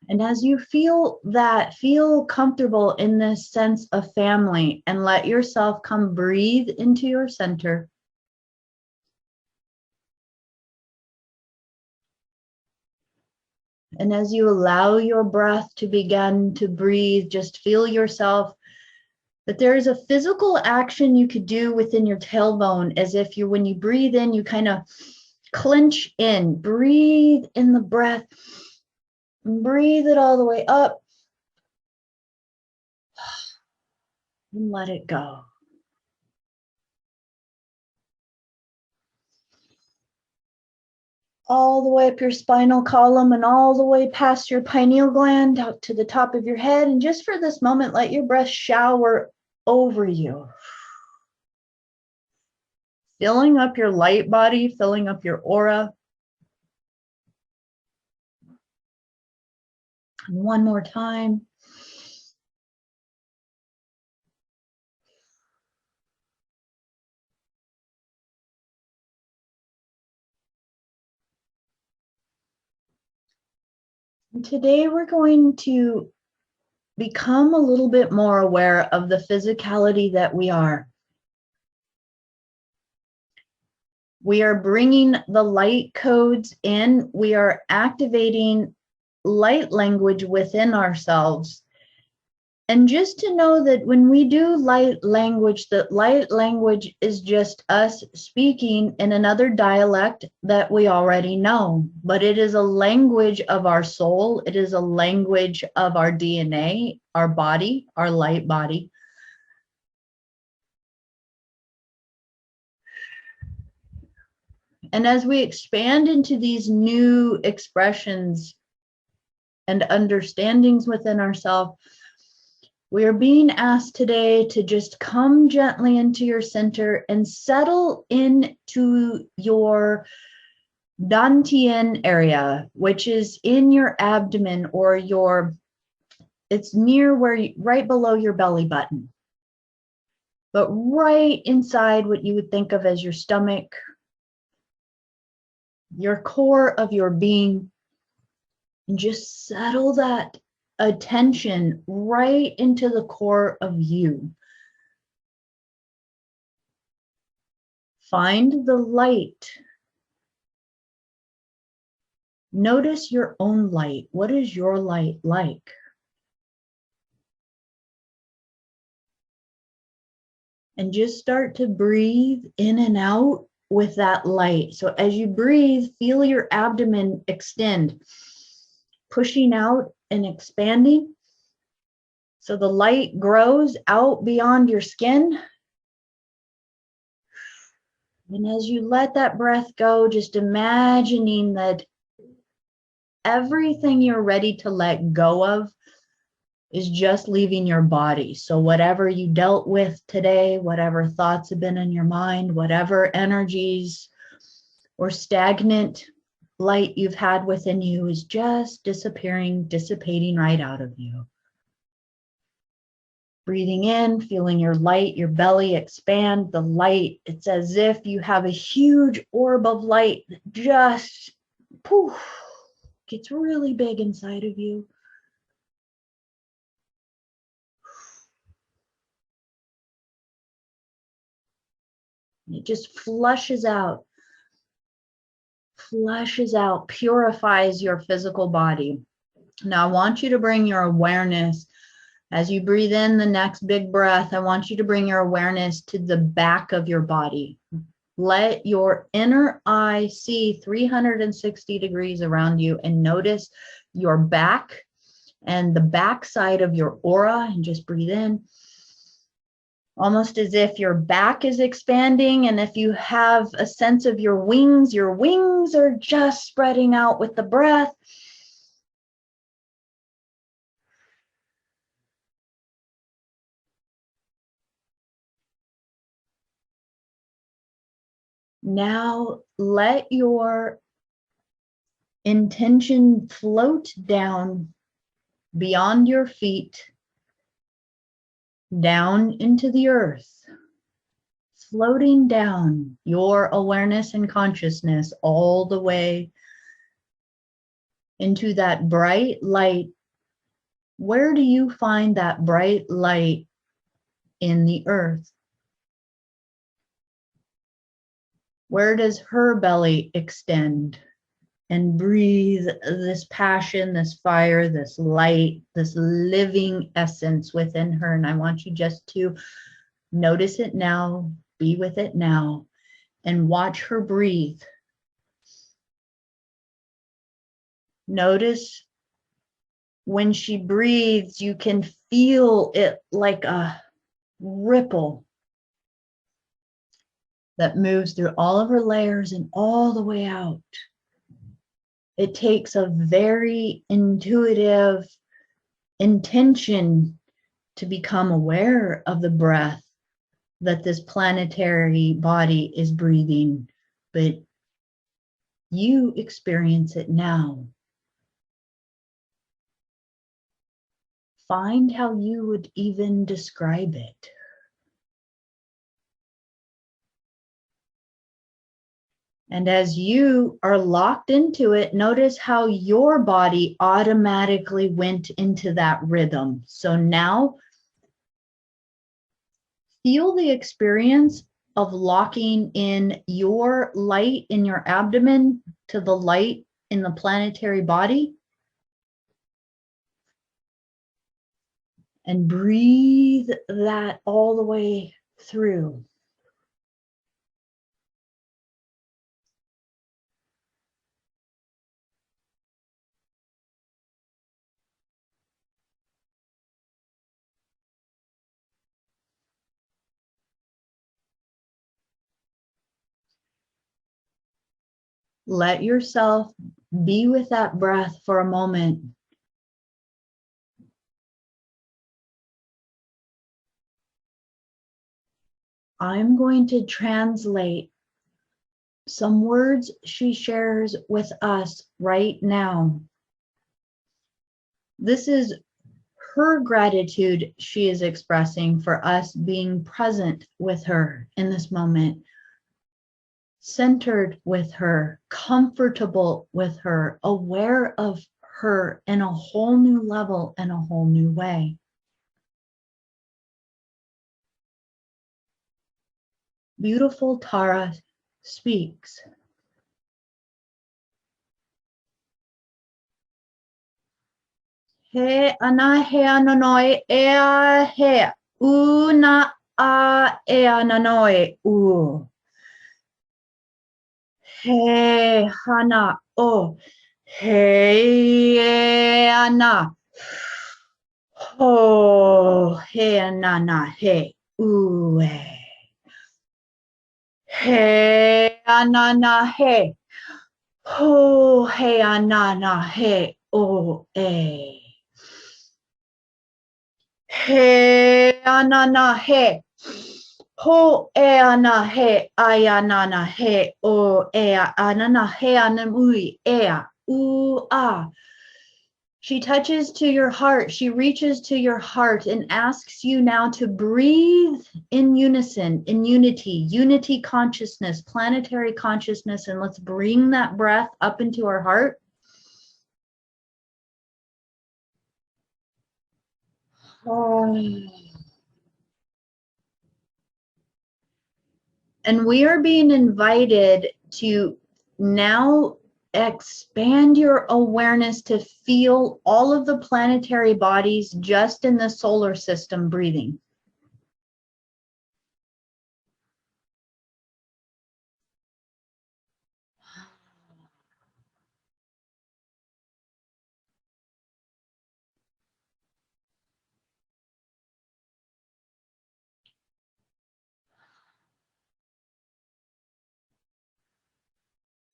And as you feel that, feel comfortable in this sense of family and let yourself come breathe into your center. And as you allow your breath to begin to breathe, just feel yourself that there is a physical action you could do within your tailbone, as if you, when you breathe in, you kind of clench in, breathe in the breath, breathe it all the way up and let it go. All the way up your spinal column and all the way past your pineal gland out to the top of your head. And just for this moment, let your breath shower over you, filling up your light body, filling up your aura. And one more time. And today we're going to become a little bit more aware of the physicality that we are. We are bringing the light codes in. We are activating light language within ourselves. And just to know that when we do light language, that light language is just us speaking in another dialect that we already know, but it is a language of our soul. It is a language of our DNA, our body, our light body. And as we expand into these new expressions and understandings within ourselves, we are being asked today to just come gently into your center and settle into your Dantian area, which is in your abdomen, or it's near where, right below your belly button, but right inside what you would think of as your stomach, your core of your being, and just settle that attention right into the core of you. Find the light. Notice your own light. What is your light like? And just start to breathe in and out with that light. So as you breathe, feel your abdomen extend, pushing out and expanding. So the light grows out beyond your skin. And as you let that breath go, just imagining that everything you're ready to let go of is just leaving your body. So whatever you dealt with today, whatever thoughts have been in your mind, whatever energies or stagnant light you've had within you is just disappearing, dissipating right out of you. Breathing in, feeling your light, your belly expand, the light. It's as if you have a huge orb of light that just poof, gets really big inside of you. It just flushes out, purifies your physical body. Now I want you to bring your awareness, as you breathe in the next big breath, I want you to bring your awareness to the back of your body. Let your inner eye see 360 degrees around you and notice your back and the back side of your aura, and just breathe in. Almost as if your back is expanding, and if you have a sense of your wings are just spreading out with the breath. Now let your intention float down beyond your feet, down into the earth, floating down your awareness and consciousness all the way into that bright light. Where do you find that bright light in the earth? Where does her belly extend? And breathe this passion, this fire, this light, this living essence within her. And I want you just to notice it now, be with it now, and watch her breathe. Notice when she breathes, you can feel it like a ripple that moves through all of her layers and all the way out. It takes a very intuitive intention to become aware of the breath that this planetary body is breathing, but you experience it now. Find how you would even describe it. And as you are locked into it, notice how your body automatically went into that rhythm. So now feel the experience of locking in your light in your abdomen to the light in the planetary body. And breathe that all the way through. Let yourself be with that breath for a moment. I'm going to translate some words she shares with us right now. This is her gratitude she is expressing for us being present with her in this moment, centered with her, comfortable with her, aware of her in a whole new level and a whole new way. Beautiful Tara speaks. He ana he ananoi ea he una a e ananoi u. He hana o he e ana. Ho he anana he u e. He anana he. Ho he anana he o e. He anana he. Ho e ana he ayanana he o e anana he anamui ea u a. She touches to your heart. She reaches to your heart and asks you now to breathe in unison, in unity consciousness, planetary consciousness, and let's bring that breath up into our heart. And we are being invited to now expand your awareness to feel all of the planetary bodies just in the solar system breathing.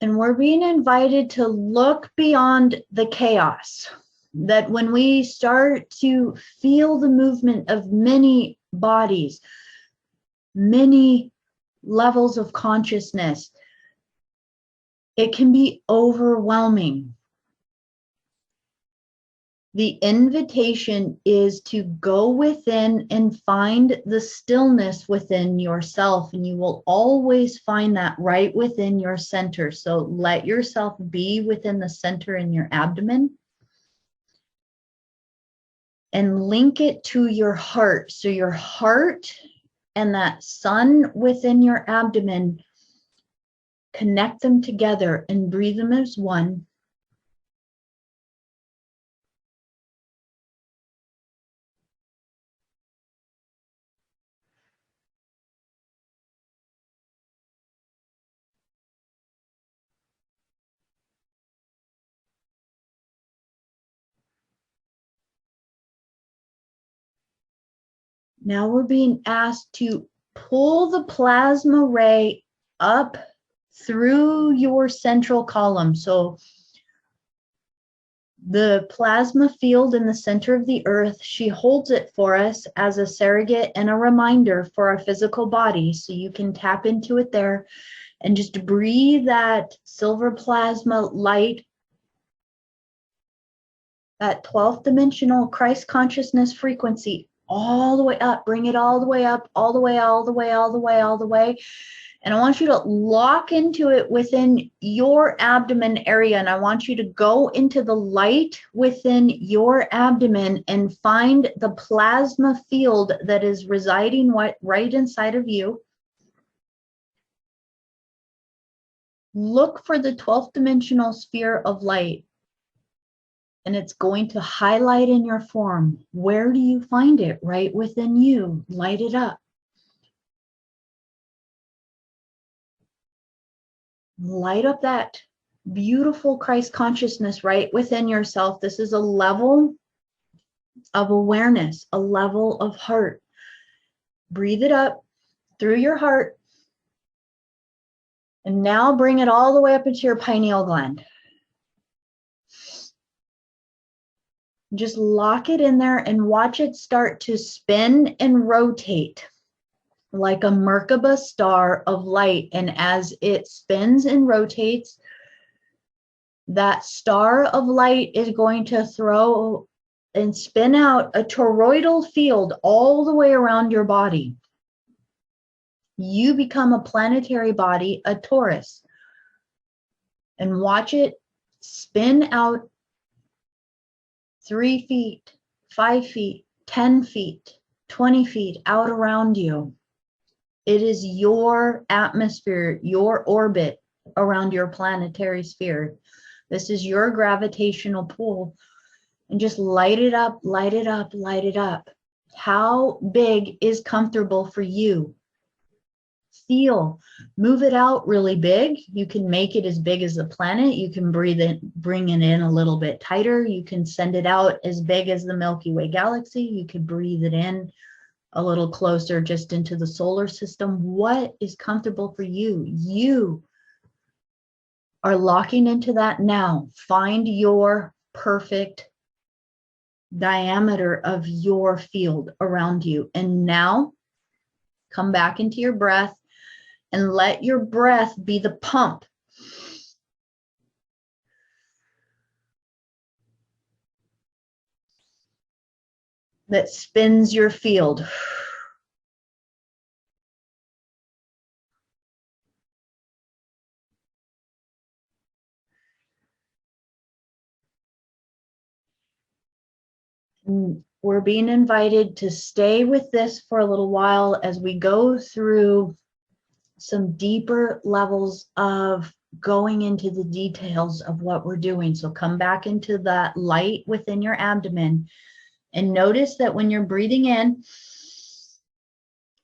And we're being invited to look beyond the chaos. That when we start to feel the movement of many bodies, many levels of consciousness, it can be overwhelming. The invitation is to go within and find the stillness within yourself, and you will always find that right within your center. So let yourself be within the center in your abdomen and link it to your heart. So your heart and that sun within your abdomen, connect them together and breathe them as one. Now we're being asked to pull the plasma ray up through your central column. So the plasma field in the center of the earth, she holds it for us as a surrogate and a reminder for our physical body. So you can tap into it there and just breathe that silver plasma light, that 12th dimensional Christ consciousness frequency all the way up. Bring it all the way up, all the way, all the way, all the way, all the way. And I want you to lock into it within your abdomen area. And I want you to go into the light within your abdomen and find the plasma field that is residing right inside of you. Look for the 12th dimensional sphere of light. And it's going to highlight in your form. Where do you find it? Right within you. Light it up. Light up that beautiful Christ consciousness right within yourself. This is a level of awareness, a level of heart. Breathe it up through your heart. And now bring it all the way up into your pineal gland. Just lock it in there and watch it start to spin and rotate like a Merkaba star of light. And as it spins and rotates, that star of light is going to throw and spin out a toroidal field all the way around your body. You become a planetary body, a Taurus, and watch it spin out 3 feet, 5 feet, 10 feet, 20 feet out around you. It is your atmosphere, your orbit around your planetary sphere. This is your gravitational pull. And just light it up, light it up, light it up. How big is comfortable for you? Feel, move it out really big. You can make it as big as the planet. You can breathe it, bring it in a little bit tighter. You can send it out as big as the Milky Way galaxy. You could breathe it in a little closer just into the solar system. What is comfortable for you? You are locking into that now. Find your perfect diameter of your field around you. And now come back into your breath and let your breath be the pump. That spins your field. We're being invited to stay with this for a little while as we go through some deeper levels of going into the details of what we're doing. So come back into that light within your abdomen and notice that when you're breathing in,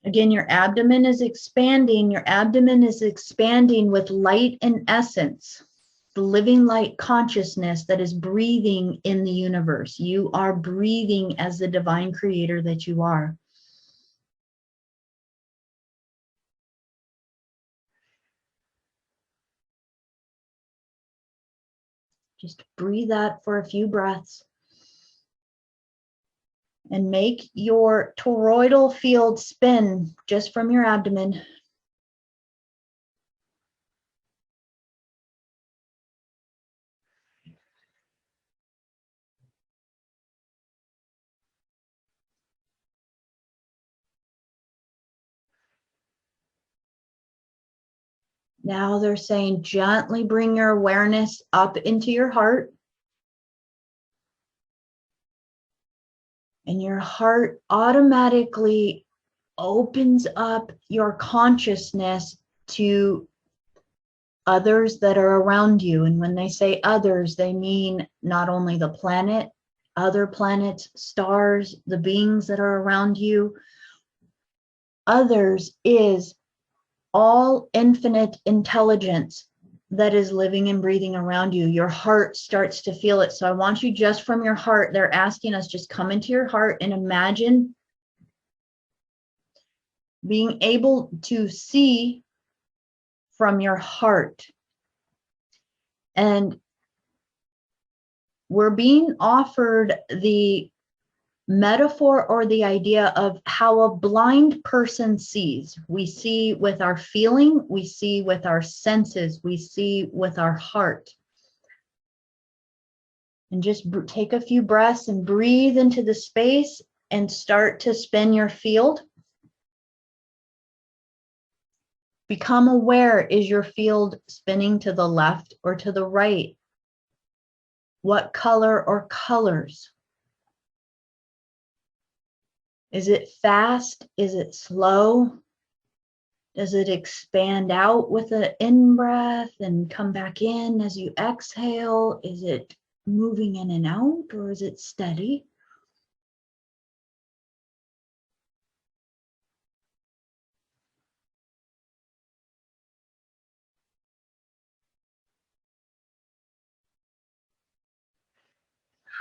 again, your abdomen is expanding. Your abdomen is expanding with light and essence, the living light consciousness that is breathing in the universe. You are breathing as the divine creator that you are. Just breathe that for a few breaths. And make your toroidal field spin just from your abdomen. Now they're saying gently bring your awareness up into your heart. And your heart automatically opens up your consciousness to others that are around you. And when they say others, they mean not only the planet, other planets, stars, the beings that are around you. Others is all infinite intelligence that is living and breathing around you. Your heart starts to feel it. So I want you just from your heart, they're asking us, just come into your heart and imagine being able to see from your heart. And we're being offered the metaphor or the idea of how a blind person sees. We see with our feeling, we see with our senses, we see with our heart. And just take a few breaths and breathe into the space and start to spin your field. Become aware, is your field spinning to the left or to the right? What color or colors? Is it fast? Is it slow? Does it expand out with an in-breath and come back in as you exhale? Is it moving in and out, or is it steady?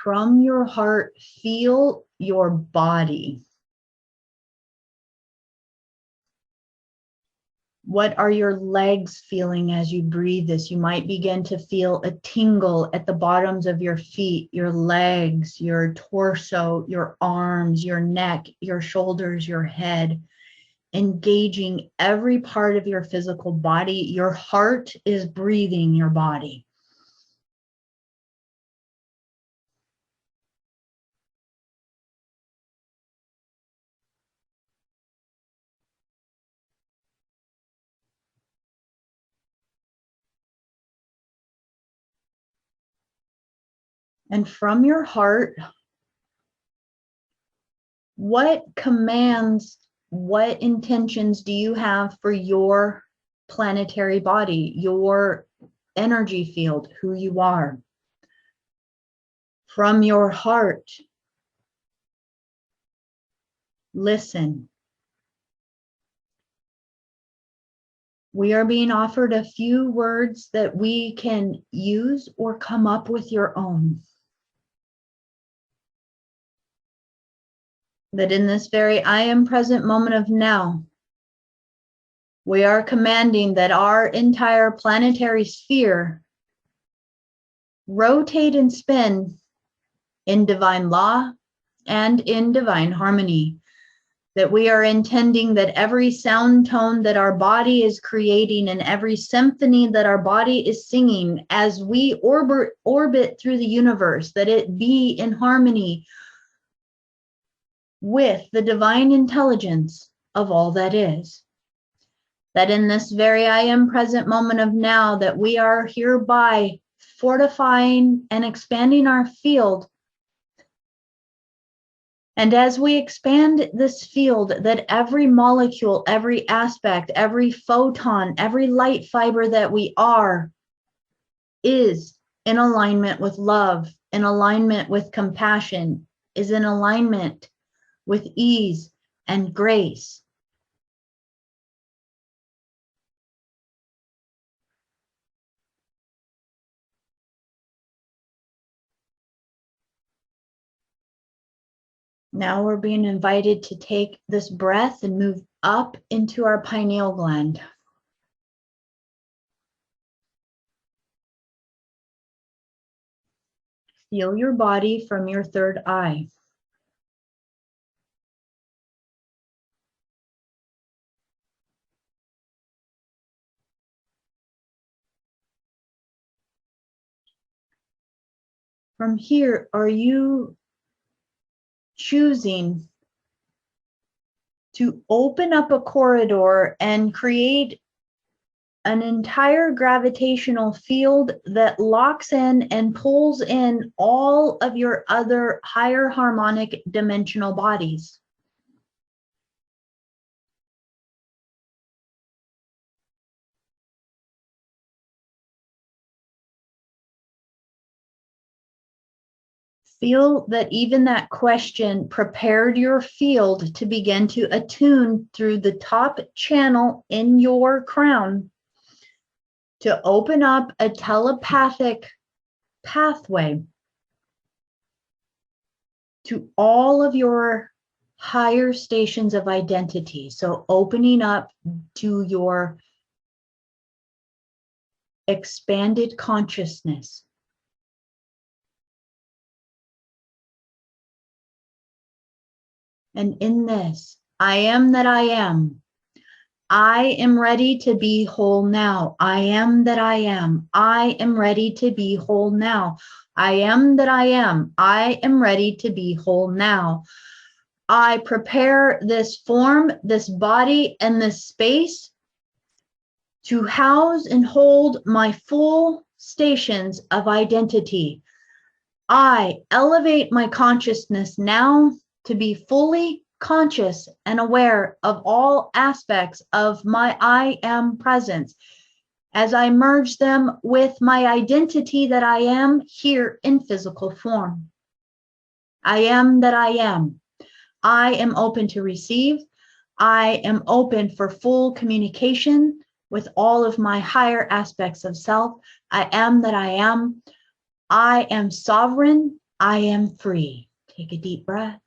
From your heart, feel your body. What are your legs feeling as you breathe this? You might begin to feel a tingle at the bottoms of your feet, your legs, your torso, your arms, your neck, your shoulders, your head, engaging every part of your physical body. Your heart is breathing your body. And from your heart, what commands, what intentions do you have for your planetary body, your energy field, who you are? From your heart, listen. We are being offered a few words that we can use or come up with your own. That in this very I am present moment of now, we are commanding that our entire planetary sphere rotate and spin in divine law and in divine harmony. That we are intending that every sound tone that our body is creating and every symphony that our body is singing as we orbit through the universe, that it be in harmony with the divine intelligence of all that is. That in this very I am present moment of now, that we are hereby fortifying and expanding our field. And as we expand this field, that every molecule, every aspect, every photon, every light fiber that we are is in alignment with love, in alignment with compassion, is in alignment with ease and grace. Now we're being invited to take this breath and move up into our pineal gland. Feel your body from your third eye. From here, are you choosing to open up a corridor and create an entire gravitational field that locks in and pulls in all of your other higher harmonic dimensional bodies. Feel that even that question prepared your field to begin to attune through the top channel in your crown to open up a telepathic pathway to all of your higher stations of identity. So opening up to your expanded consciousness. And in this, I am that I am. I am ready to be whole now. I am that I am. I am ready to be whole now. I am that I am. I am ready to be whole now. I prepare this form, this body, and this space to house and hold my full stations of identity. I elevate my consciousness now to be fully conscious and aware of all aspects of my I am presence as I merge them with my identity that I am here in physical form. I am that I am. I am open to receive. I am open for full communication with all of my higher aspects of self. I am that I am. I am sovereign. I am free. Take a deep breath.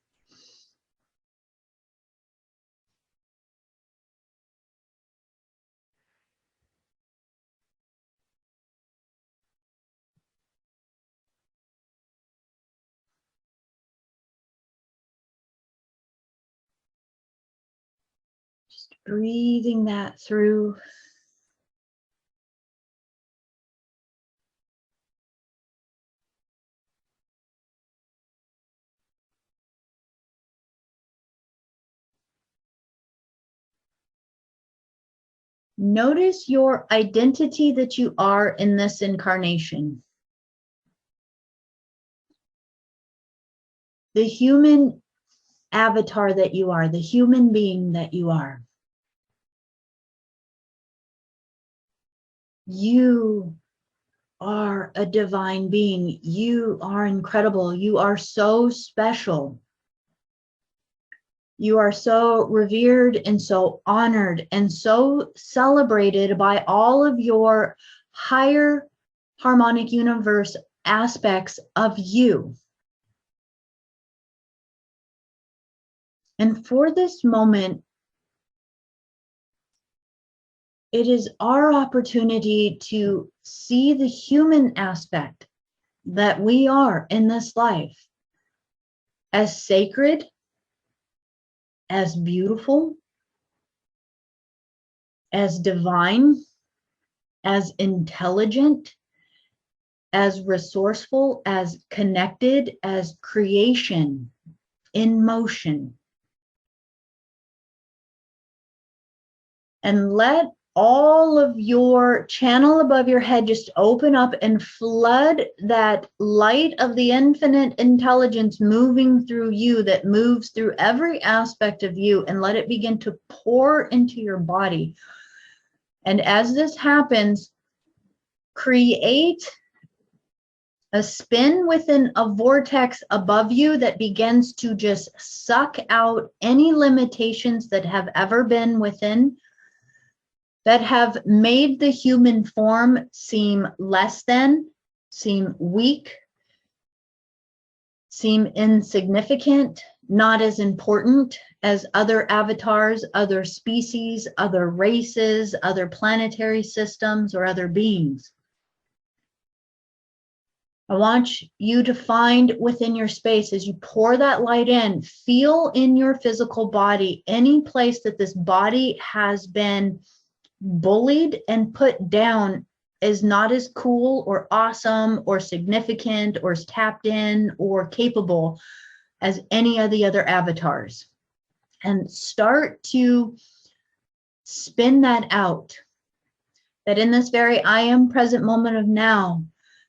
Just breathing that through. Notice your identity that you are in this incarnation. The human avatar that you are, the human being that you are. You are a divine being. You are incredible. You are so special. You are so revered and so honored and so celebrated by all of your higher harmonic universe aspects of you. And for this moment, it is our opportunity to see the human aspect that we are in this life as sacred, as beautiful, as divine, as intelligent, as resourceful, as connected, as creation in motion. And let all of your channel above your head just open up and flood that light of the infinite intelligence moving through you, that moves through every aspect of you, and let it begin to pour into your body. And as this happens, create a spin within a vortex above you that begins to just suck out any limitations that have ever been within, that have made the human form seem less than, seem weak, seem insignificant, not as important as other avatars, other species, other races, other planetary systems, or other beings. I want you to find within your space, as you pour that light in, feel in your physical body any place that this body has been bullied and put down is not as cool or awesome or significant or as tapped in or capable as any of the other avatars. And start to spin that out. that in this very I am present moment of now,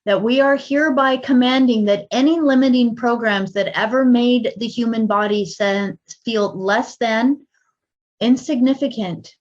that we are hereby commanding that any limiting programs that ever made the human body feel less than, insignificant,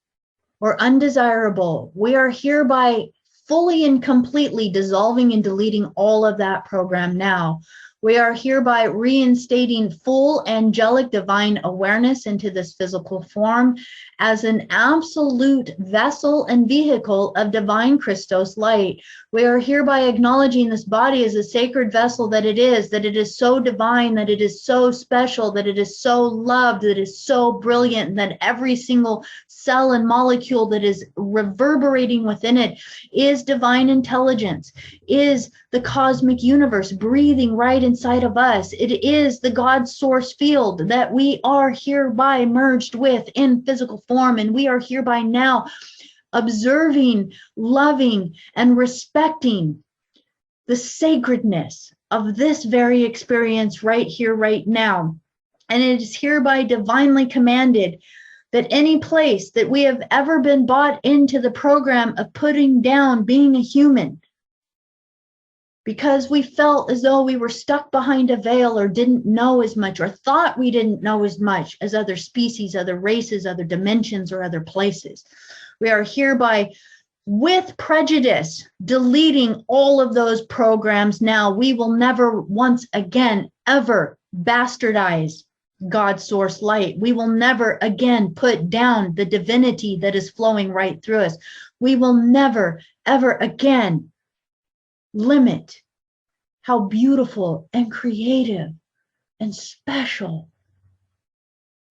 or undesirable, we are hereby fully and completely dissolving and deleting all of that program now. We are hereby reinstating full angelic divine awareness into this physical form as an absolute vessel and vehicle of divine Christos light. We are hereby acknowledging this body as a sacred vessel that it is so divine, that it is so special, that it is so loved, that it is so brilliant, and that every single cell and molecule that is reverberating within it is divine intelligence, is the cosmic universe breathing right inside of us. It is the God source field that we are hereby merged with in physical form, and we are hereby now observing, loving, and respecting the sacredness of this very experience right here, right now. And it is hereby divinely commanded that any place that we have ever been bought into the program of putting down being a human, because we felt as though we were stuck behind a veil or didn't know as much or thought we didn't know as much as other species, other races, other dimensions, or other places. We are hereby, with prejudice, deleting all of those programs now. We will never once again ever bastardize God's source light. We will never again put down the divinity that is flowing right through us. We will never ever again limit how beautiful and creative and special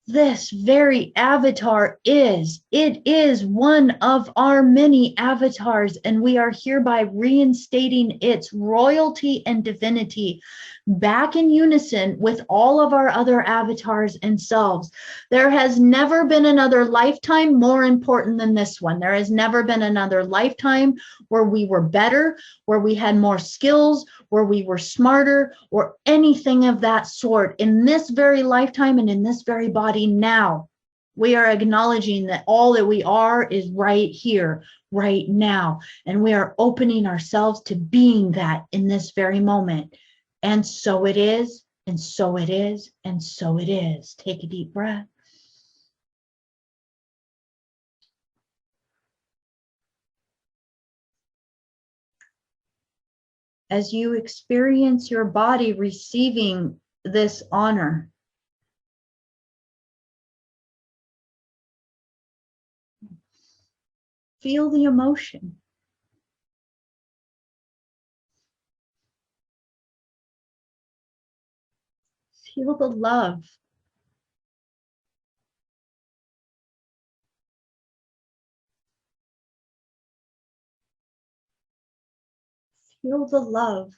this very avatar is. It is one of our many avatars, and we are hereby reinstating its royalty and divinity back in unison with all of our other avatars and selves. There has never been another lifetime more important than this one. There has never been another lifetime where we were better, where we had more skills, where we were smarter, or anything of that sort. In this very lifetime and in this very body now, we are acknowledging that all that we are is right here, right now. And we are opening ourselves to being that in this very moment. And so it is, and so it is, and so it is. Take a deep breath. As you experience your body receiving this honor, feel the emotion. Feel the love. Feel the love.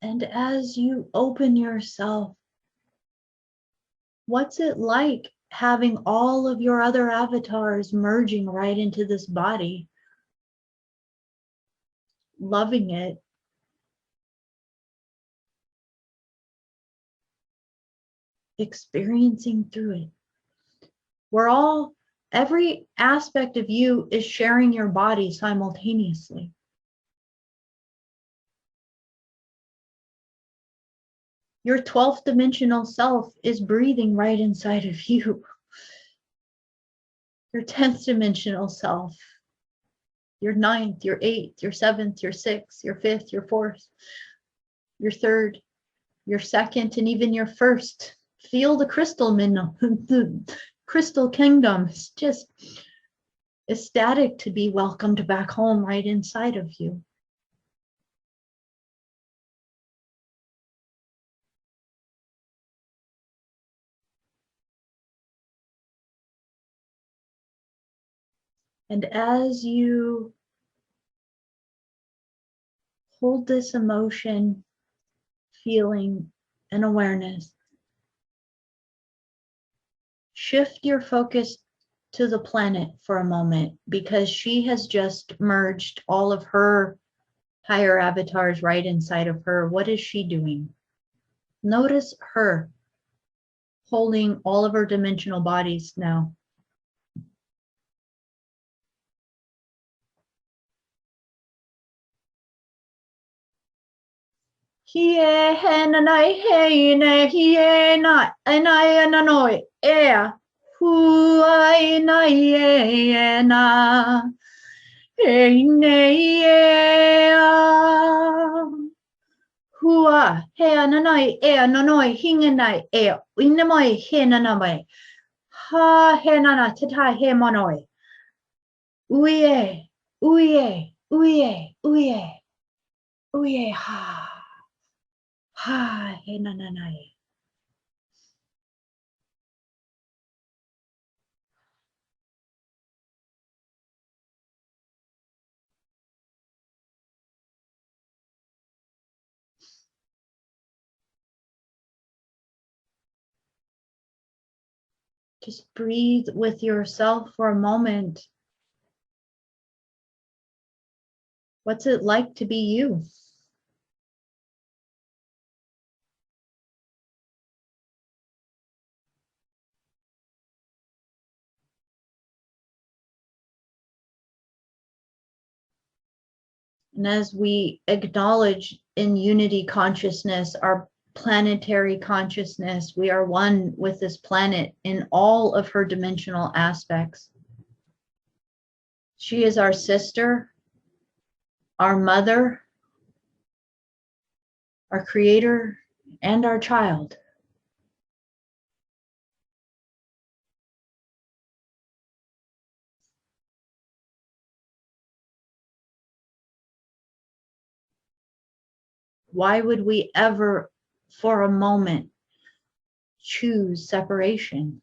And as you open yourself, what's it like having all of your other avatars merging right into this body? Loving it. Experiencing through it. Every aspect of you is sharing your body simultaneously. Your 12th dimensional self is breathing right inside of you. Your 10th dimensional self, your 9th, your 8th, your 7th, your 6th, your 5th, your 4th, your 3rd, your 2nd, and even your 1st. Feel the the crystal kingdom. It's just ecstatic to be welcomed back home right inside of you. And as you hold this emotion, feeling, and awareness, shift your focus to the planet for a moment, because she has just merged all of her higher avatars right inside of her. What is she doing? Notice her holding all of our dimensional bodies now. He he na nai he ne he na anai na noi hu ai na e na he ne hua he na nai na noi hinga nai ina mai he na mai ha he na tata he monoi uye uye uye uye uye ha ha he na nai. Just breathe with yourself for a moment. What's it like to be you? And as we acknowledge in unity consciousness, our planetary consciousness, we are one with this planet in all of her dimensional aspects. She is our sister, our mother, our creator, and our child. Why would we ever, for a moment, choose separation?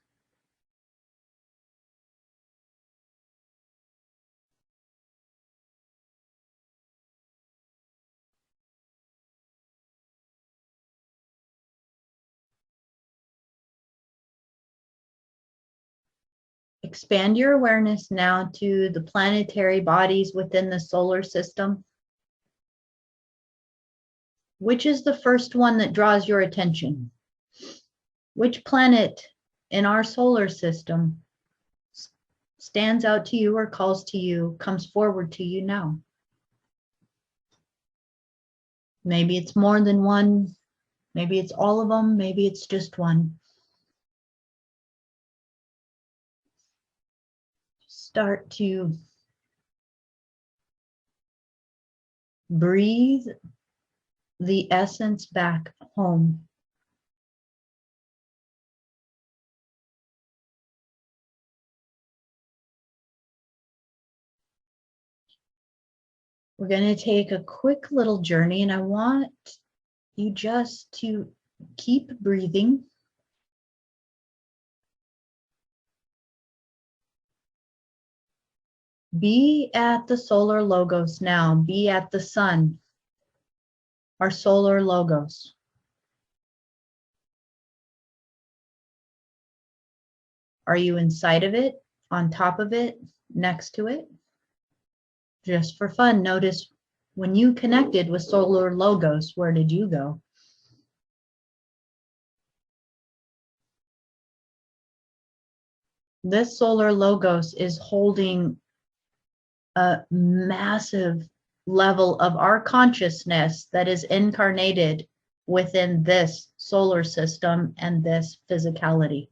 Expand your awareness now to the planetary bodies within the solar system. Which is the first one that draws your attention? Which planet in our solar system stands out to you or calls to you, comes forward to you now? Maybe it's more than one, maybe it's all of them, maybe it's just one. Start to breathe the essence back home. We're going to take a quick little journey, and I want you just to keep breathing. Be at the solar logos now. Be at the sun, our solar logos. Are you inside of it, on top of it, next to it? Just for fun, notice when you connected with solar logos, where did you go? This solar logos is holding a massive level of our consciousness that is incarnated within this solar system and this physicality.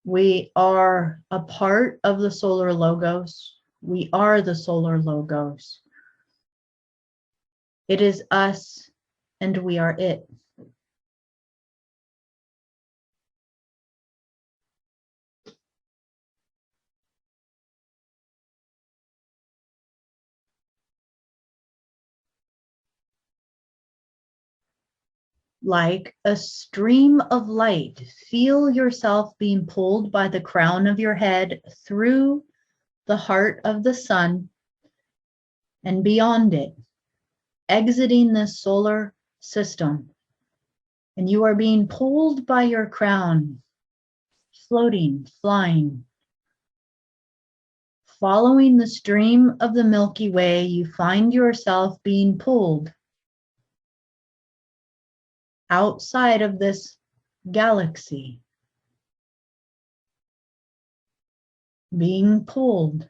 We are a part of the solar logos. We are the solar logos. It is us and we are it. Like a stream of light, feel yourself being pulled by the crown of your head through the heart of the sun and beyond it, exiting this solar system. And you are being pulled by your crown, floating, flying following the stream of the Milky Way, you find yourself being pulled outside of this galaxy, being pulled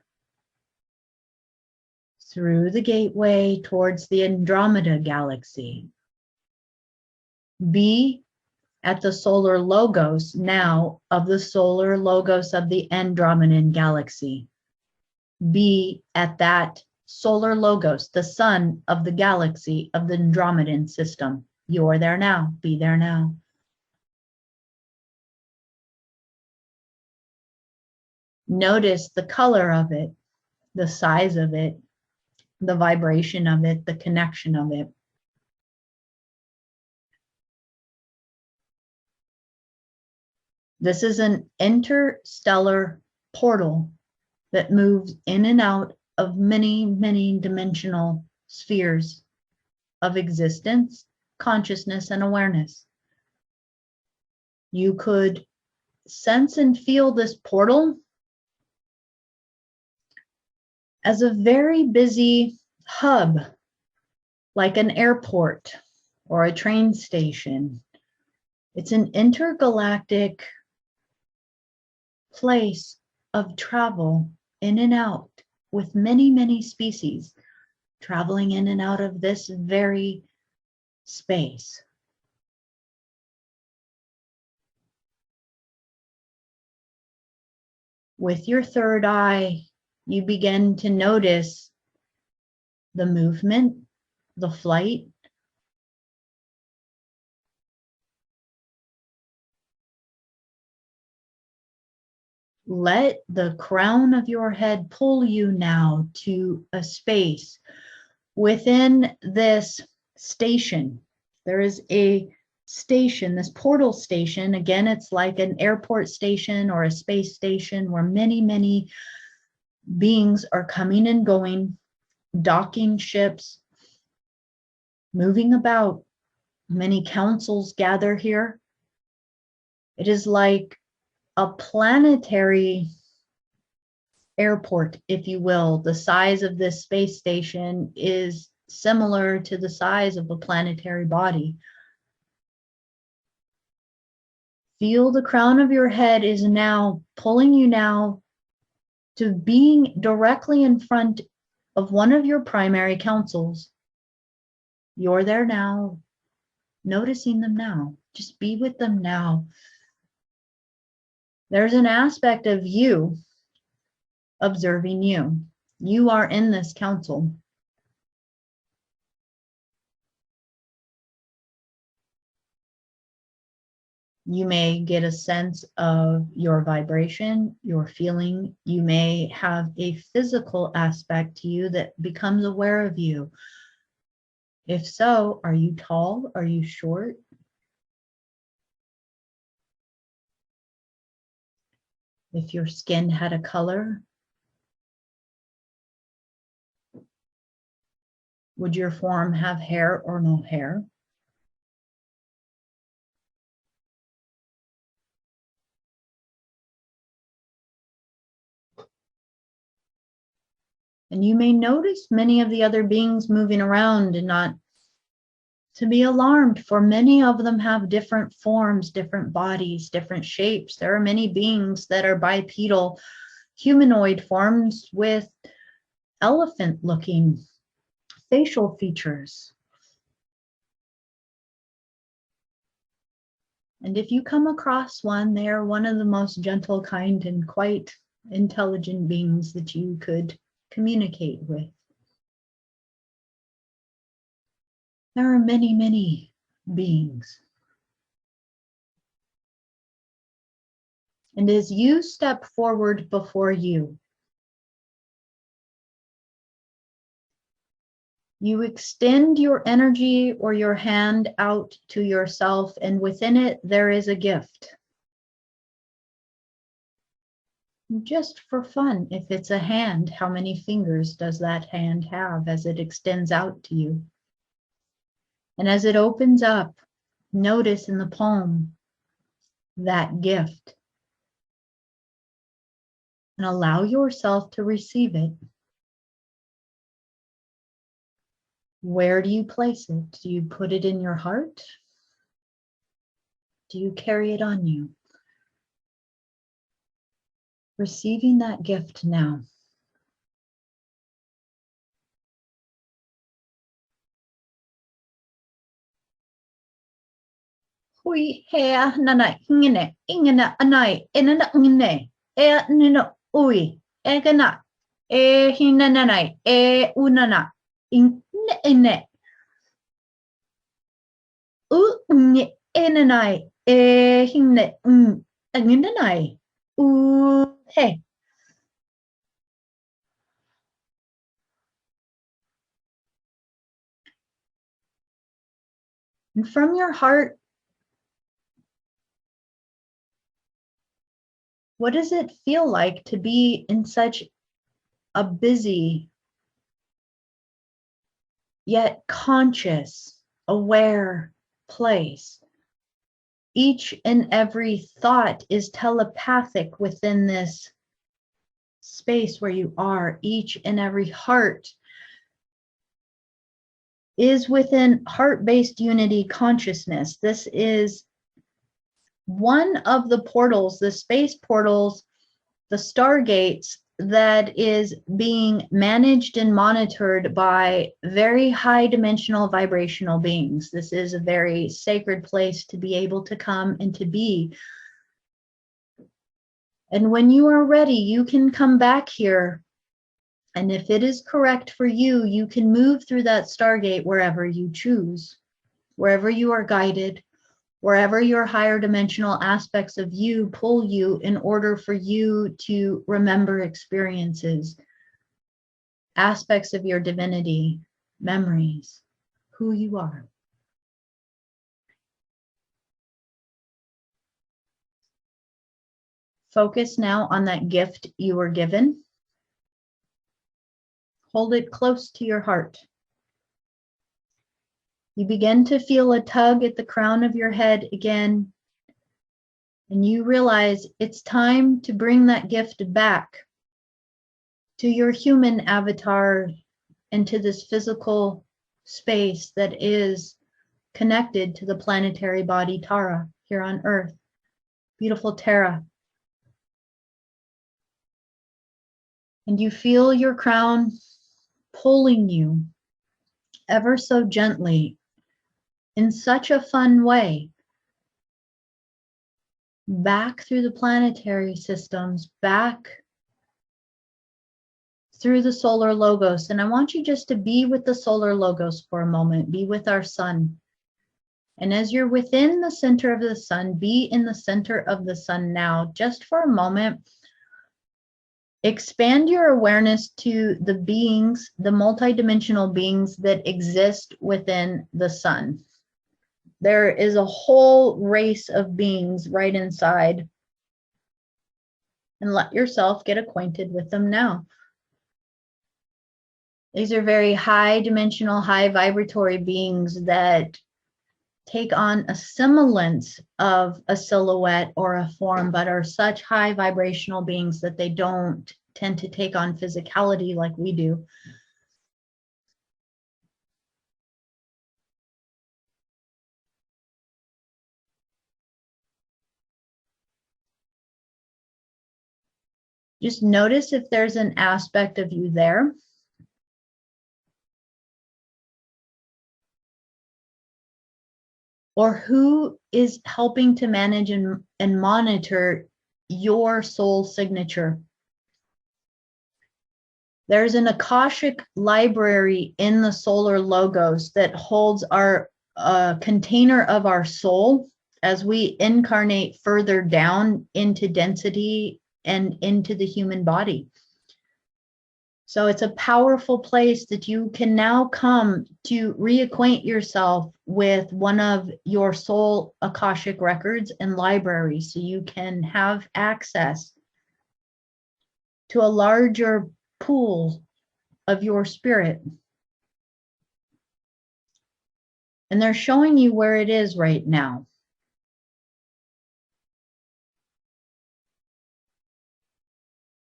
through the gateway towards the Andromeda galaxy. Be at the solar logos now of the solar logos of the Andromedan galaxy. Be at that solar logos, the sun of the galaxy of the Andromedan system. You're there now. Be there now. Notice the color of it, the size of it, the vibration of it, the connection of it. This is an interstellar portal that moves in and out of many, many dimensional spheres of existence, consciousness, and awareness. You could sense and feel this portal as a very busy hub, like an airport or a train station. It's an intergalactic place of travel in and out with many, many species traveling in and out of this very space. With your third eye, you begin to notice the movement, the flight. Let the crown of your head pull you now to a space within this station. There is a station, this portal station. Again, it's like an airport station or a space station where many, many beings are coming and going, docking ships, moving about. Many councils gather here. It is like a planetary airport, if you will. The size of this space station is similar to the size of a planetary body. Feel the crown of your head is now pulling you now to being directly in front of one of your primary councils. You're there now, noticing them now. Just be with them now. There's an aspect of you observing you. You are in this council. You may get a sense of your vibration, your feeling. You may have a physical aspect to you that becomes aware of you. If so, are you tall? Are you short? If your skin had a color, would your form have hair or no hair? And you may notice many of the other beings moving around and not to be alarmed, for many of them have different forms, different bodies, different shapes. There are many beings that are bipedal, humanoid forms with elephant-looking facial features. And if you come across one, they are one of the most gentle, kind, and quite intelligent beings that you could communicate with. There are many, many beings. And as you step forward before you, you extend your energy or your hand out to yourself, and within it, there is a gift. Just for fun, if it's a hand, how many fingers does that hand have as it extends out to you? And as it opens up, notice in the palm that gift. and allow yourself to receive it. Where do you place it? Do you put it in your heart? Do you carry it on you? Receiving that gift now. Hui hea nana ingene ingena anai enana ngine e nino ui e gana e hinanai e unana ine u nge enanai e hinne anginanai u he. And from your heart, what does it feel like to be in such a busy, yet conscious, aware place? Each and every thought is telepathic within this space where you are. Each and every heart is within heart-based unity consciousness. This is one of the portals, the space portals, the Stargates, that is being managed and monitored by very high dimensional vibrational beings. This is a very sacred place to be able to come and to be. And when you are ready, you can come back here. And if it is correct for you, you can move through that Stargate wherever you choose, wherever you are guided, wherever your higher dimensional aspects of you pull you in order for you to remember experiences, aspects of your divinity, memories, who you are. Focus now on that gift you were given. Hold it close to your heart. You begin to feel a tug at the crown of your head again, and you realize it's time to bring that gift back to your human avatar and to this physical space that is connected to the planetary body Tara here on Earth. Beautiful Tara. And you feel your crown pulling you ever so gently in such a fun way back through the planetary systems, back through the solar logos. And I want you just to be with the solar logos for a moment, be with our sun. And as you're within the center of the sun, be in the center of the sun now, just for a moment. Expand your awareness to the beings, the multidimensional beings that exist within the sun. There is a whole race of beings right inside. And let yourself get acquainted with them now. These are very high dimensional, high vibratory beings that take on a semblance of a silhouette or a form, but are such high vibrational beings that they don't tend to take on physicality like we do. Just notice if there's an aspect of you there. Or who is helping to manage and monitor your soul signature. There's an Akashic library in the solar logos that holds our container of our soul as we incarnate further down into density and into the human body. So it's a powerful place that you can now come to reacquaint yourself with one of your soul Akashic records and libraries, so you can have access to a larger pool of your spirit. And they're showing you where it is right now.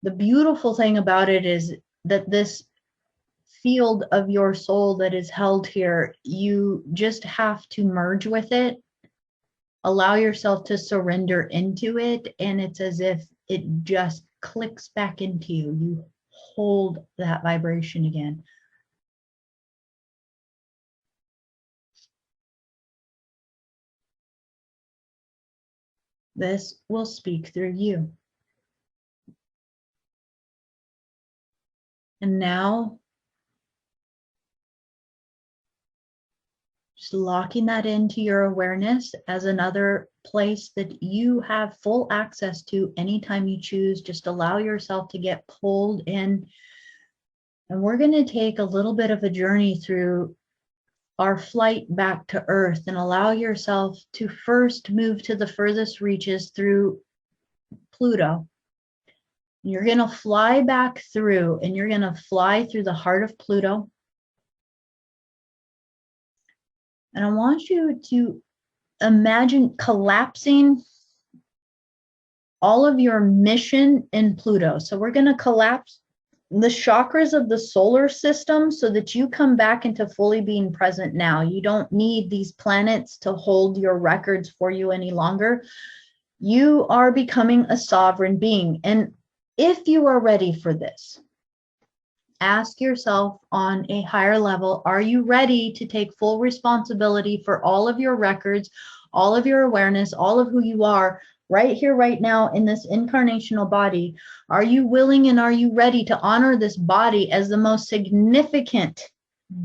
The beautiful thing about it is that this field of your soul that is held here, you just have to merge with it, allow yourself to surrender into it, and it's as if it just clicks back into you. You hold that vibration again. This will speak through you. And now, just locking that into your awareness as another place that you have full access to anytime you choose. Just allow yourself to get pulled in. And we're going to take a little bit of a journey through our flight back to Earth, and allow yourself to first move to the furthest reaches through Pluto. You're going to fly back through, and you're going to fly through the heart of Pluto. And I want you to imagine collapsing all of your mission in Pluto. So we're going to collapse the chakras of the solar system so that you come back into fully being present now. You don't need these planets to hold your records for you any longer. You are becoming a sovereign being. And if you are ready for this, ask yourself on a higher level, are you ready to take full responsibility for all of your records, all of your awareness, all of who you are right here, right now in this incarnational body? Are you willing and are you ready to honor this body as the most significant,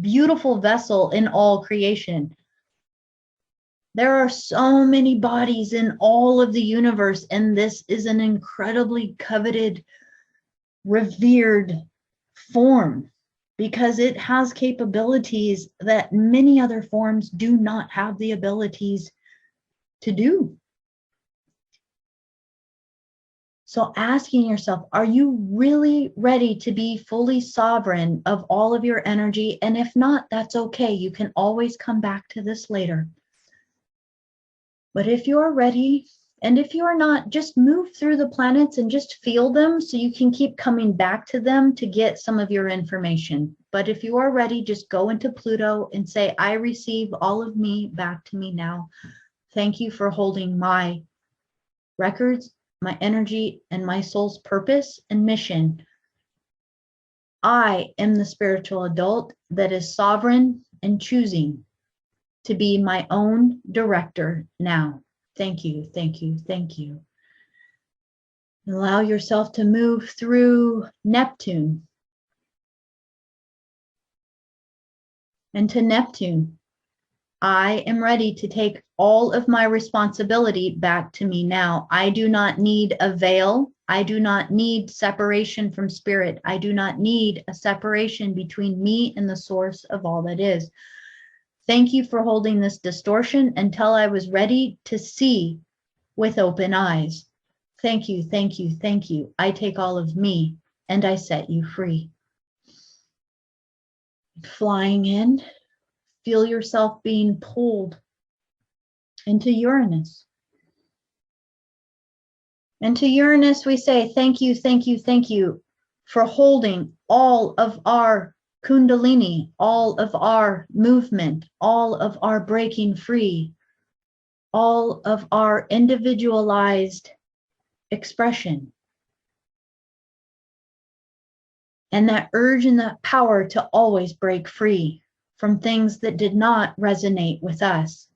beautiful vessel in all creation? There are so many bodies in all of the universe, and this is an incredibly coveted, revered form because it has capabilities that many other forms do not have the abilities to do. So asking yourself, are you really ready to be fully sovereign of all of your energy? And if not, that's okay. You can always come back to this later. But if you're ready, and if you are not, just move through the planets and just feel them so you can keep coming back to them to get some of your information. But if you are ready, just go into Pluto and say, I receive all of me back to me now. Thank you for holding my records, my energy, and my soul's purpose and mission. I am the spiritual adult that is sovereign and choosing to be my own director now. Thank you, thank you, thank you. Allow yourself to move through Neptune. And to Neptune, I am ready to take all of my responsibility back to me now. I do not need a veil. I do not need separation from spirit. I do not need a separation between me and the source of all that is. Thank you for holding this distortion until I was ready to see with open eyes. Thank you, thank you, thank you. I take all of me and I set you free. Flying in, feel yourself being pulled into Uranus. And to Uranus, we say, thank you, thank you, thank you for holding all of our Kundalini, all of our movement, all of our breaking free, all of our individualized expression. And that urge and that power to always break free from things that did not resonate with us.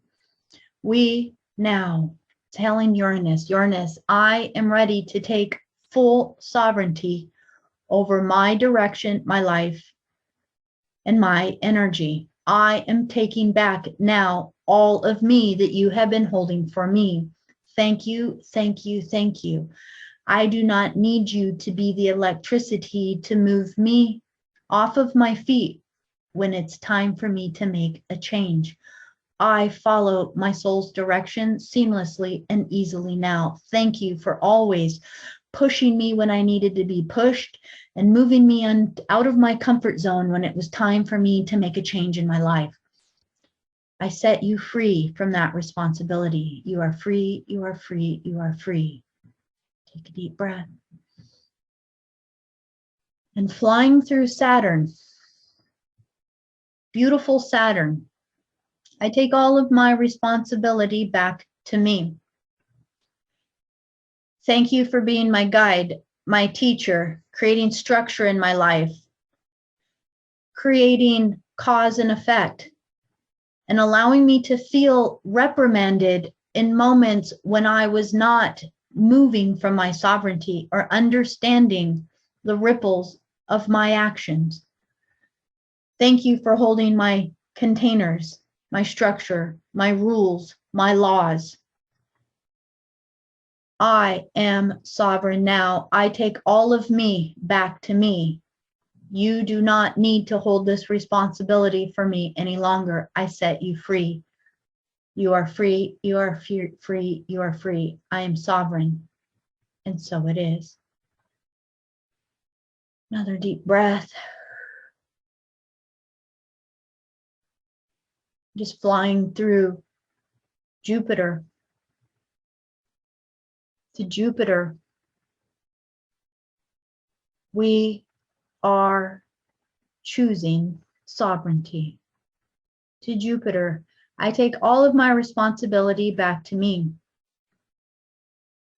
We now telling Uranus, Uranus, I am ready to take full sovereignty over my direction, my life, and my energy. I am taking back now all of me that you have been holding for me. Thank you, thank you, thank you. I do not need you to be the electricity to move me off of my feet when it's time for me to make a change. I follow my soul's direction seamlessly and easily now. Thank you for always pushing me when I needed to be pushed and moving me out of my comfort zone when it was time for me to make a change in my life. I set you free from that responsibility. You are free, you are free, you are free. Take a deep breath. And flying through Saturn, beautiful Saturn, I take all of my responsibility back to me. Thank you for being my guide, my teacher, creating structure in my life, creating cause and effect, and allowing me to feel reprimanded in moments when I was not moving from my sovereignty or understanding the ripples of my actions. Thank you for holding my containers, my structure, my rules, my laws. I am sovereign now. I take all of me back to me. You do not need to hold this responsibility for me any longer. I set you free. You are free. You are free. You are free. I am sovereign. And so it is. Another deep breath. Just flying through Jupiter to Jupiter. We are choosing sovereignty. To Jupiter, I take all of my responsibility back to me.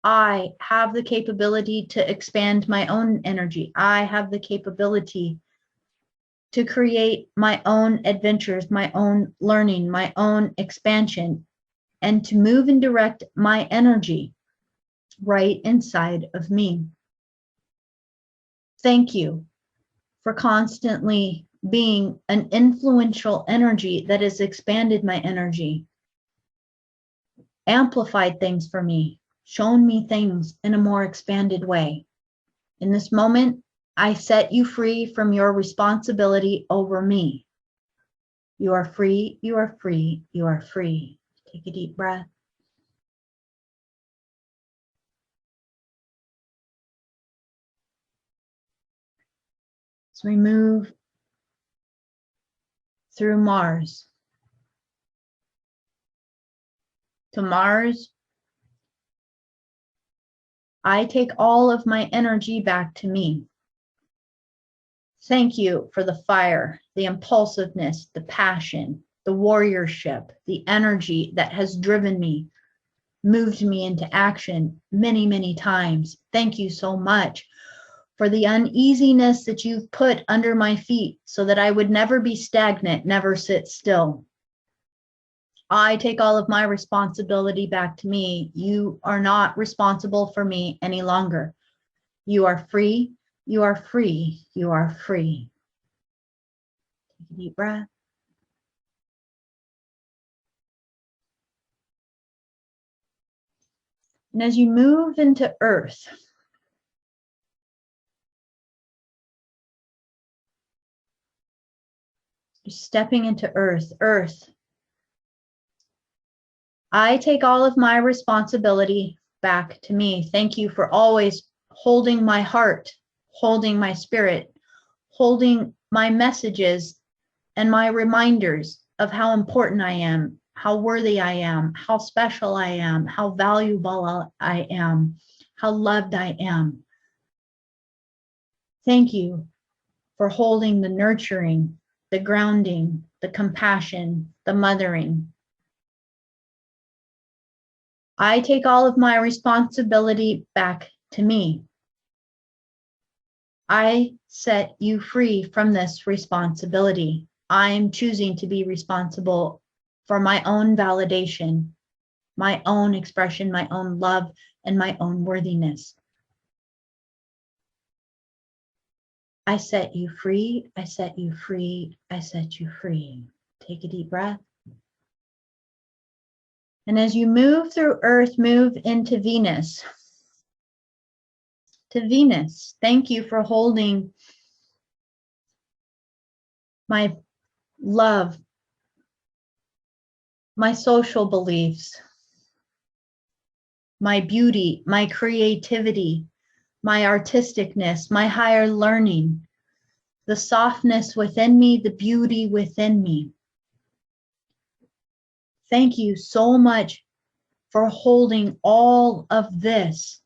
I have the capability to expand my own energy. I have the capability to create my own adventures, my own learning, my own expansion, and to move and direct my energy right inside of me. Thank you for constantly being an influential energy that has expanded my energy, amplified things for me, shown me things in a more expanded way. In this moment, I set you free from your responsibility over me. You are free, you are free, you are free. Take a deep breath. As we move through Mars. To Mars, I take all of my energy back to me. Thank you for the fire, the impulsiveness, the passion, the warriorship, the energy that has driven me, moved me into action many, many times. Thank you so much for the uneasiness that you've put under my feet so that I would never be stagnant, never sit still. I take all of my responsibility back to me. You are not responsible for me any longer. You are free. You are free. You are free. Take a deep breath. And as you move into Earth, you're stepping into Earth. Earth, I take all of my responsibility back to me. Thank you for always holding my heart, holding my spirit, holding my messages and my reminders of how important I am, how worthy I am, how special I am, how valuable I am, how loved I am. Thank you for holding the nurturing, the grounding, the compassion, the mothering. I take all of my responsibility back to me. I set you free from this responsibility. I'm choosing to be responsible for my own validation, my own expression, my own love, and my own worthiness. I set you free. I set you free. I set you free. Take a deep breath. And as you move through Earth, move into Venus. To Venus, thank you for holding my love, my social beliefs, my beauty, my creativity, my artisticness, my higher learning, the softness within me, the beauty within me. Thank you so much for holding all of this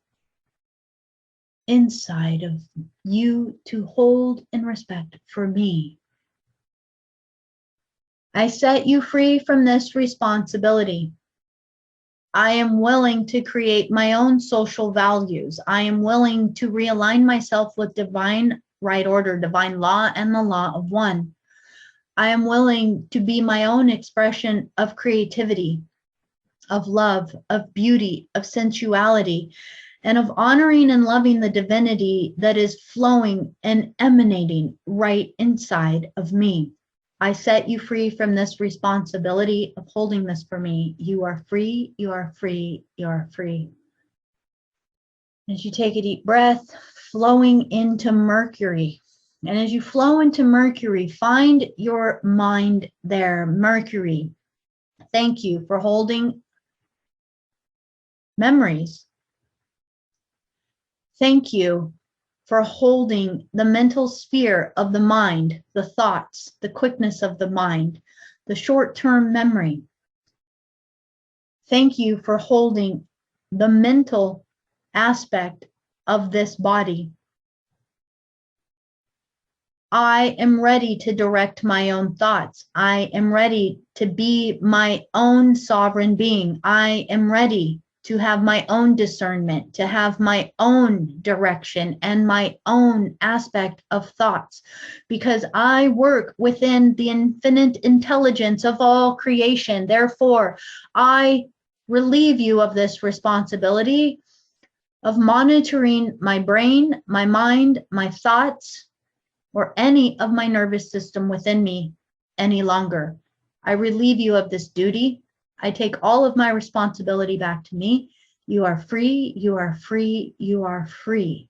inside of you to hold and respect for me. I set you free from this responsibility. I am willing to create my own social values. I am willing to realign myself with divine right order, divine law, and the law of one. I am willing to be my own expression of creativity, of love, of beauty, of sensuality, and of honoring and loving the divinity that is flowing and emanating right inside of me. I set you free from this responsibility of holding this for me. You are free, you are free, you are free. As you take a deep breath, flowing into Mercury. And as you flow into Mercury, find your mind there. Mercury, thank you for holding memories. Thank you for holding the mental sphere of the mind, the thoughts, the quickness of the mind, the short-term memory. Thank you for holding the mental aspect of this body. I am ready to direct my own thoughts. I am ready to be my own sovereign being. I am ready to have my own discernment, to have my own direction and my own aspect of thoughts, because I work within the infinite intelligence of all creation. Therefore, I relieve you of this responsibility of monitoring my brain, my mind, my thoughts, or any of my nervous system within me any longer. I relieve you of this duty. I take all of my responsibility back to me. You are free, you are free, you are free.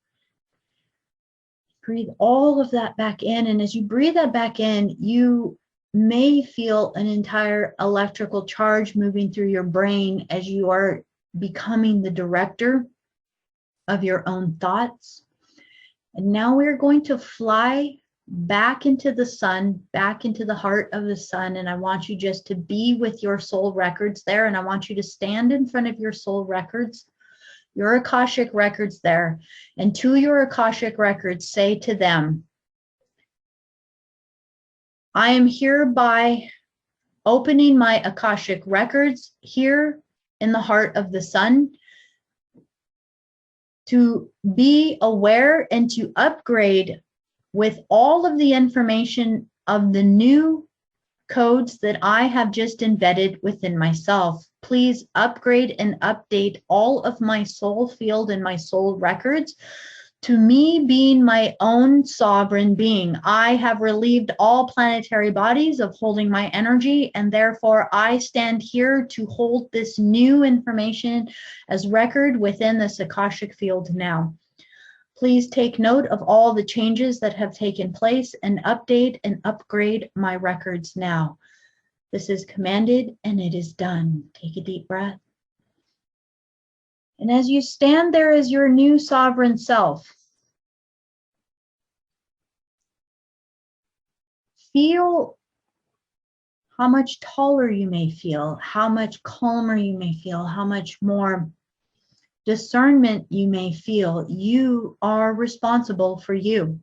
Breathe all of that back in. And as you breathe that back in, you may feel an entire electrical charge moving through your brain as you are becoming the director of your own thoughts. And now we're going to fly back into the sun, back into the heart of the sun. And I want you just to be with your soul records there. And I want you to stand in front of your soul records, your Akashic records there. And to your Akashic records, say to them, I am hereby opening my Akashic records here in the heart of the sun to be aware and to upgrade with all of the information of the new codes that I have just embedded within myself. Please upgrade and update all of my soul field and my soul records to me being my own sovereign being. I have relieved all planetary bodies of holding my energy, and therefore I stand here to hold this new information as record within this Akashic field now. Please take note of all the changes that have taken place and update and upgrade my records now. This is commanded and it is done. Take a deep breath. And as you stand there as your new sovereign self, feel how much taller you may feel, how much calmer you may feel, how much more discernment you may feel. You are responsible for you.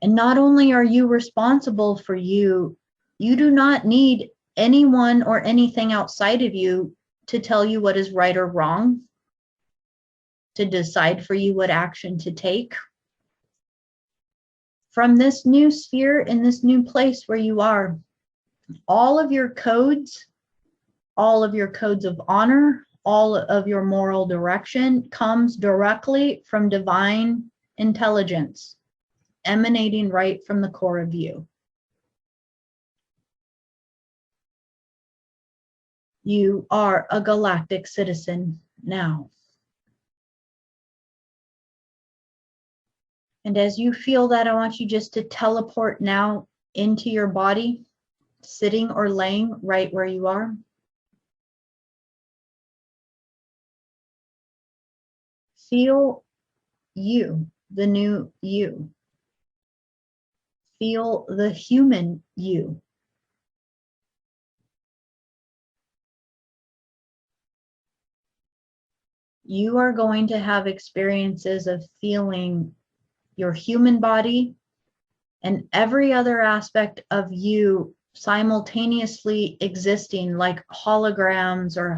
And not only are you responsible for you, you do not need anyone or anything outside of you to tell you what is right or wrong, to decide for you what action to take. From this new sphere in this new place where you are, all of your codes of honor, all of your moral direction comes directly from divine intelligence, emanating right from the core of you. You are a galactic citizen now. And as you feel that, I want you just to teleport now into your body, sitting or laying right where you are. Feel you, the new you. Feel the human you. you are going to have experiences of feeling your human body and every other aspect of you simultaneously existing like holograms or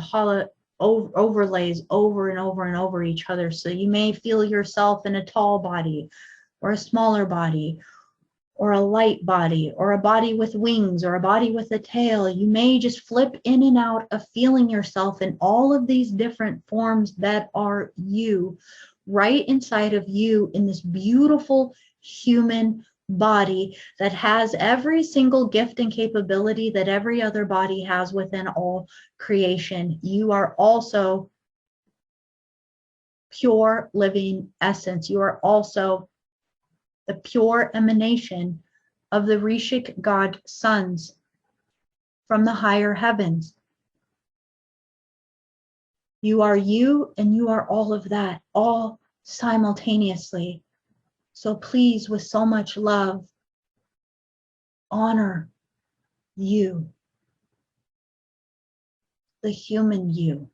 overlays over and over and over each other. So you may feel yourself in a tall body or a smaller body or a light body or a body with wings or a body with a tail. You may just flip in and out of feeling yourself in all of these different forms that are you, right inside of you in this beautiful human body that has every single gift and capability that every other body has within all creation. You are also pure living essence. You are also the pure emanation of the Rishik God sons from the higher heavens. You are you and you are all of that, all simultaneously. So please, with so much love, honor you, the human you.